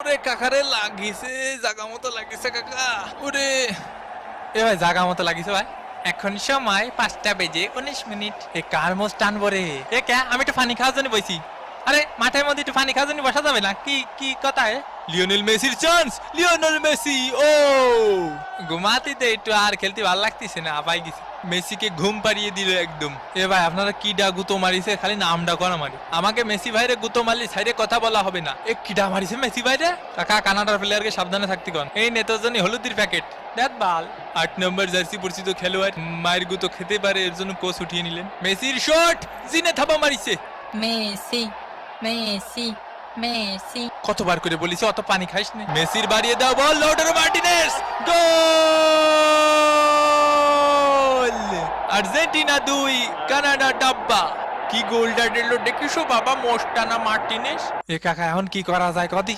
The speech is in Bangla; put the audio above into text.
ওরে কাকারে লাগিছে, জাগা মতো লাগিছে কাকা। ওরে এ ভাই জাগা মতো লাগিছে ভাই। এখন সময় 5:19। এ কার মোস্ট টানবো রে? এ কে, আমি একটু পানি খাওয়ার জন্য বসি। আরে মাঠের মধ্যে একটু পানি খাওয়ার জন্য বসা যাবে না? কি কি কথা? লিওনেল মেসির চান্স, লিওনেল মেসি। ও ঘুমাতে তো একটু আর খেলতে ভালো লাগতেছে না, আপাই গেছে। মেসিকে ঘুম পাড়িয়ে দিল একদম। এ ভাই আপনারা কি ডা গুতো মারিছে, খালি নামটা করা মারি। আমাকে মেসি ভাইরে গুতো মারলি সাইডে কথা বলা হবে না। এ কিডা মারিছে মেসি ভাইরে? কাকা কানাডার প্লেয়ারকে সাবধানে থাকতে কন। এই নেতার জন্য হলুদের প্যাকেট দেখ বাল। 8 নম্বর জার্সি পরিচিত খেলোয়াড় মায়ের গুতো খেতে পারে, এর জন্য কোচ উঠিয়ে নিলেন। মেসির শট, জিনে থাবা মারিছে। Messi, Messi, Messi. কতবার করে বলিস অত পানি খাইস না। মেসির বাড়িয়ে দাও বল, লাউটারো মার্টিনেজ, গোল! আর্জেন্টিনা 2, কানাডা ডাব্বা। কি গোলটা দিল দেখিছো বাবা মোস্টানা মার্টিনেজ। এ কাকা এখন কি করা যায় কদি?